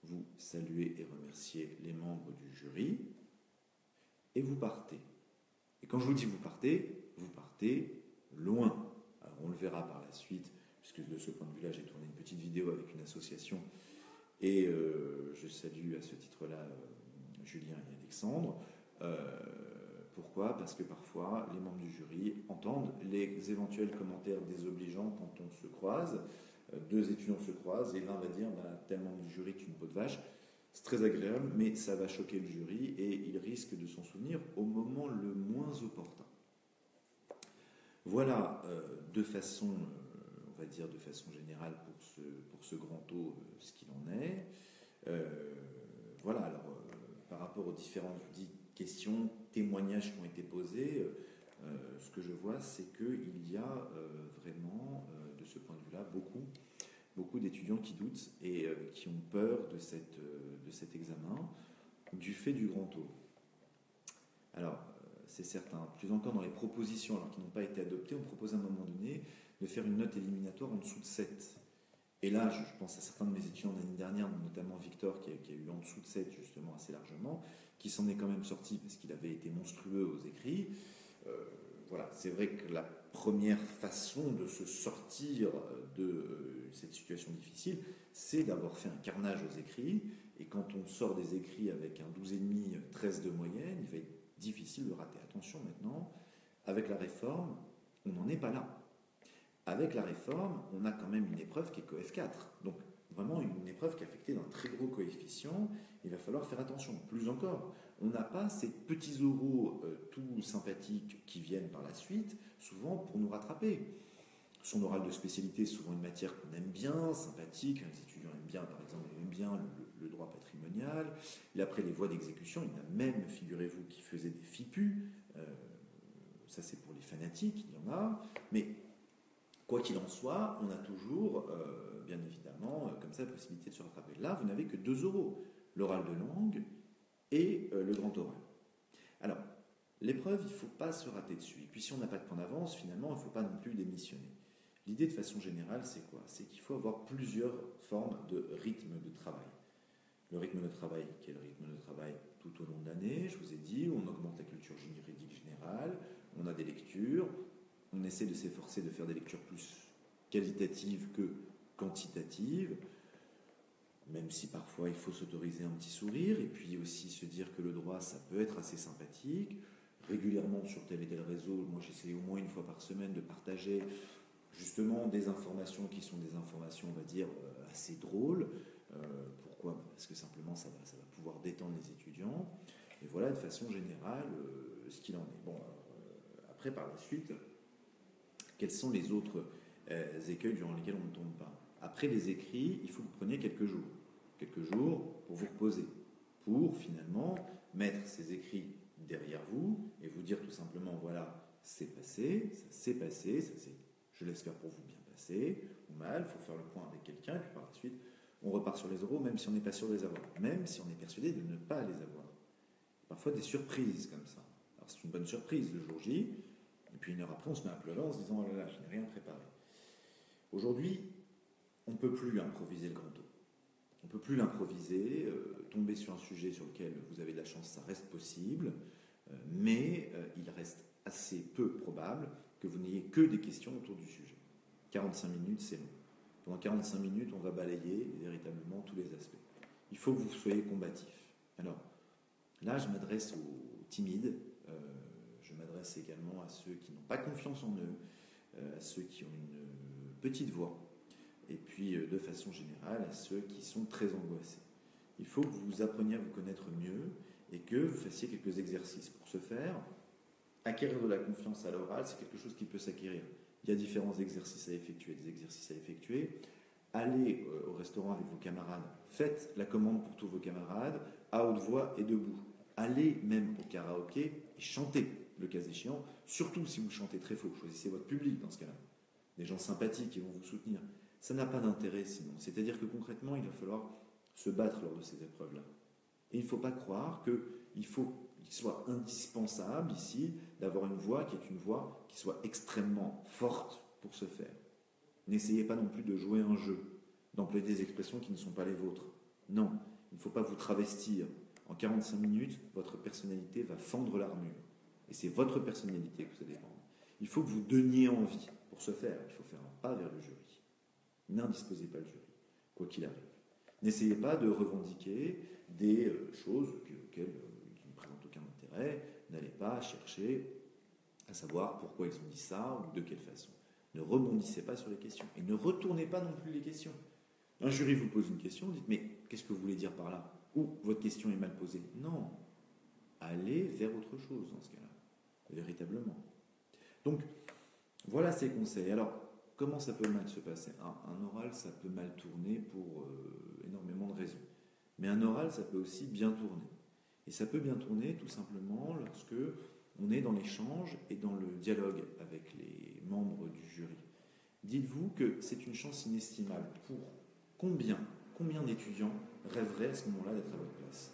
vous saluez et remerciez les membres du jury, et vous partez. Et quand je vous dis vous partez loin. Alors on le verra par la suite, puisque de ce point de vue-là, j'ai tourné une petite vidéo avec une association, et je salue à ce titre-là Julien et Alexandre. Pourquoi? Parce que parfois, les membres du jury entendent les éventuels commentaires désobligeants quand on se croise. Deux étudiants se croisent et l'un va dire tel membre du jury est une peau de vache. C'est très agréable, mais ça va choquer le jury et il risque de s'en souvenir au moment le moins opportun. Voilà de façon, on va dire de façon générale pour ce grand O, ce qu'il en est. Voilà, alors par rapport aux différentes questions, témoignages qui ont été posés, ce que je vois, c'est qu'il y a vraiment, de ce point de vue-là, beaucoup d'étudiants qui doutent et qui ont peur de cet examen du fait du grand O. Alors, c'est certain. Plus encore dans les propositions, alors qui n'ont pas été adoptées, on propose à un moment donné de faire une note éliminatoire en dessous de 7. Et là, je pense à certains de mes étudiants l'année dernière, notamment Victor, qui a eu en dessous de 7 justement assez largement, qui s'en est quand même sorti parce qu'il avait été monstrueux aux écrits. Voilà, c'est vrai que la première façon de se sortir de cette situation difficile, c'est d'avoir fait un carnage aux écrits. Et quand on sort des écrits avec un 12,5, 13 de moyenne, il va être difficile de rater. Attention maintenant, avec la réforme, on n'en est pas là. Avec la réforme, on a quand même une épreuve qui est COEF4. Donc, vraiment une épreuve qui est affectée d'un très gros coefficient. Il va falloir faire attention. Plus encore, on n'a pas ces petits oraux tout sympathiques qui viennent par la suite, souvent pour nous rattraper. Son oral de spécialité, c'est souvent une matière qu'on aime bien, sympathique. Les étudiants aiment bien, par exemple, ils aiment bien le droit patrimonial. Et après, les voies d'exécution, il y en a même, figurez-vous, qui faisaient des FIPU. Ça, c'est pour les fanatiques, il y en a. Mais quoi qu'il en soit, on a toujours, bien évidemment, comme ça, la possibilité de se rattraper. Là, vous n'avez que 2 oraux, l'oral de langue et le grand oral. Alors, l'épreuve, il ne faut pas se rater dessus. Et puis, si on n'a pas de point d'avance, finalement, il ne faut pas non plus démissionner. L'idée, de façon générale, c'est quoi? C'est qu'il faut avoir plusieurs formes de rythme de travail. Le rythme de travail, qui est le rythme de travail tout au long de l'année, je vous ai dit, on augmente la culture juridique générale, on a des lectures, on essaie de s'efforcer de faire des lectures plus qualitatives que quantitatives, même si parfois il faut s'autoriser un petit sourire, et puis aussi se dire que le droit, ça peut être assez sympathique. Régulièrement sur tel et tel réseau, moi j'essaie au moins une fois par semaine de partager justement des informations qui sont des informations, on va dire, assez drôles. Pourquoi? Parce que simplement ça va pouvoir détendre les étudiants. Et voilà, de façon générale, ce qu'il en est. Bon, après, par la suite, quels sont les autres écueils durant lesquels on ne tombe pas? Après les écrits, il faut que vous preniez quelques jours. Quelques jours pour vous reposer. Pour finalement mettre ces écrits derrière vous et vous dire tout simplement, voilà, c'est passé, ça s'est passé, ça s'est, je l'espère pour vous, bien passé, ou mal, il faut faire le point avec quelqu'un, et puis par la suite, on repart sur les oraux, même si on n'est pas sûr de les avoir, même si on est persuadé de ne pas les avoir. Parfois des surprises comme ça. Alors c'est une bonne surprise le jour J, et puis une heure après, on se met à pleurer en se disant, oh là là, je n'ai rien préparé. Aujourd'hui, on ne peut plus improviser le grand O. On ne peut plus l'improviser, tomber sur un sujet sur lequel vous avez de la chance, ça reste possible, mais il reste assez peu probable que vous n'ayez que des questions autour du sujet. 45 minutes, c'est long. Pendant 45 minutes, on va balayer véritablement tous les aspects. Il faut que vous soyez combatif. Alors, là, je m'adresse aux timides, je m'adresse également à ceux qui n'ont pas confiance en eux, à ceux qui ont une petite voix, et puis de façon générale à ceux qui sont très angoissés. Il faut que vous appreniez à vous connaître mieux et que vous fassiez quelques exercices. Pour ce faire, acquérir de la confiance à l'oral, c'est quelque chose qui peut s'acquérir. Il y a différents exercices à effectuer, des exercices à effectuer. Allez au restaurant avec vos camarades, faites la commande pour tous vos camarades, à haute voix et debout. Allez même au karaoké et chantez, le cas échéant, surtout si vous chantez très faux. Choisissez votre public dans ce cas-là. Des gens sympathiques qui vont vous soutenir. Ça n'a pas d'intérêt sinon. C'est-à-dire que concrètement, il va falloir se battre lors de ces épreuves-là. Et il ne faut pas croire qu'il soit indispensable ici d'avoir une voix qui est une voix qui soit extrêmement forte pour ce faire. N'essayez pas non plus de jouer un jeu, d'employer des expressions qui ne sont pas les vôtres. Non, il ne faut pas vous travestir. En 45 minutes, votre personnalité va fendre l'armure. Et c'est votre personnalité que vous allez vendre. Il faut que vous donniez envie. Pour ce faire, il faut faire un pas vers le jury. N'indisposez pas le jury, quoi qu'il arrive. N'essayez pas de revendiquer des choses qui ne présentent aucun intérêt. N'allez pas chercher à savoir pourquoi ils ont dit ça ou de quelle façon. Ne rebondissez pas sur les questions. Et ne retournez pas non plus les questions. Un jury vous pose une question, dites, mais qu'est-ce que vous voulez dire par là? Ou votre question est mal posée. Non. Allez vers autre chose dans ce cas-là. Véritablement. Donc, voilà ces conseils. Alors, comment ça peut mal se passer? Un oral, ça peut mal tourner pour énormément de raisons. Mais un oral, ça peut aussi bien tourner. Et ça peut bien tourner tout simplement lorsque on est dans l'échange et dans le dialogue avec les membres du jury. Dites-vous que c'est une chance inestimable. Pour combien d'étudiants rêveraient à ce moment-là d'être à votre place?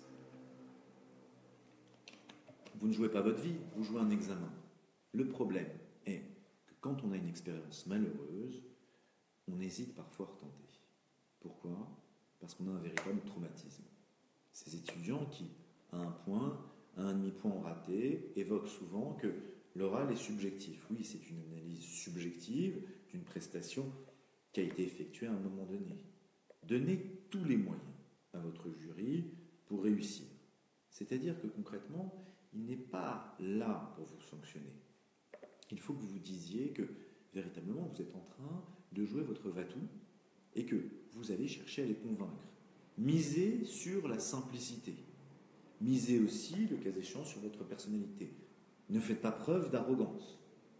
Vous ne jouez pas votre vie, vous jouez un examen. Le problème est que quand on a une expérience malheureuse, on hésite parfois à retenter. Pourquoi? Parce qu'on a un véritable traumatisme. Ces étudiants qui, à un point, à un demi-point ont raté, évoquent souvent que l'oral est subjectif. Oui, c'est une analyse subjective d'une prestation qui a été effectuée à un moment donné. Donnez tous les moyens à votre jury pour réussir. C'est-à-dire que concrètement, il n'est pas là pour vous sanctionner. Il faut que vous vous disiez que véritablement vous êtes en train de jouer votre va-tout et que vous allez chercher à les convaincre. Misez sur la simplicité. Misez aussi, le cas échéant, sur votre personnalité. Ne faites pas preuve d'arrogance.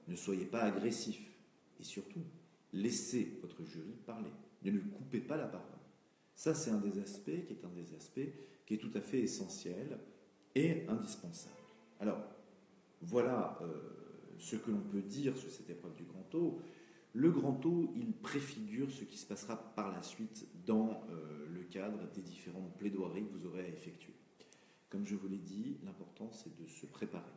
Ne soyez pas agressif. Et surtout, laissez votre jury parler. Ne lui coupez pas la parole. Ça, c'est un des aspects qui est tout à fait essentiel et indispensable. Alors, voilà ce que l'on peut dire sur cette épreuve du grand O. Le grand O, il préfigure ce qui se passera par la suite dans le cadre des différentes plaidoiries que vous aurez à effectuer. Comme je vous l'ai dit, l'important, c'est de se préparer.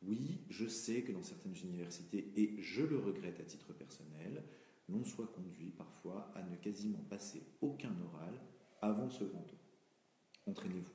Oui, je sais que dans certaines universités, et je le regrette à titre personnel, l'on soit conduit parfois à ne quasiment passer aucun oral avant ce grand O. Entraînez-vous.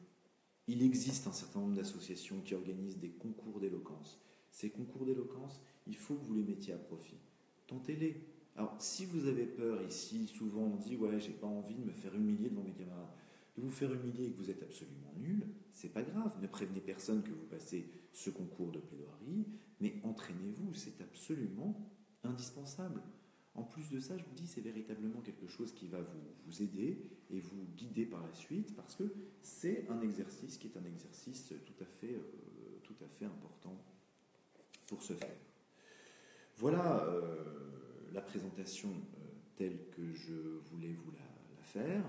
Il existe un certain nombre d'associations qui organisent des concours d'éloquence. Ces concours d'éloquence, il faut que vous les mettiez à profit. Tentez-les. Alors, si vous avez peur ici, souvent on dit « ouais, j'ai pas envie de me faire humilier devant mes camarades ». De vous faire humilier et que vous êtes absolument nul, c'est pas grave. Ne prévenez personne que vous passez ce concours de plaidoirie, mais entraînez-vous, c'est absolument indispensable. En plus de ça, je vous dis, c'est véritablement quelque chose qui va vous aider et vous guider par la suite, parce que c'est un exercice qui est un exercice tout à fait important pour ce faire. Voilà la présentation telle que je voulais vous la faire.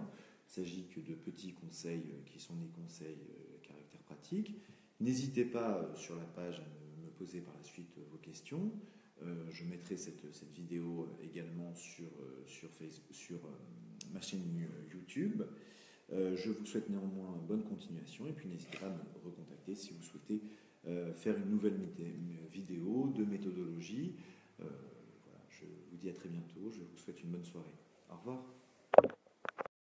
Il ne s'agit que de petits conseils qui sont des conseils caractère pratique. N'hésitez pas sur la page à me poser par la suite vos questions. Je mettrai cette vidéo également sur ma chaîne YouTube. Je vous souhaite néanmoins bonne continuation et puis n'hésitez pas à me recontacter si vous souhaitez faire une nouvelle vidéo de méthodologie. Voilà, je vous dis à très bientôt. Je vous souhaite une bonne soirée. Au revoir.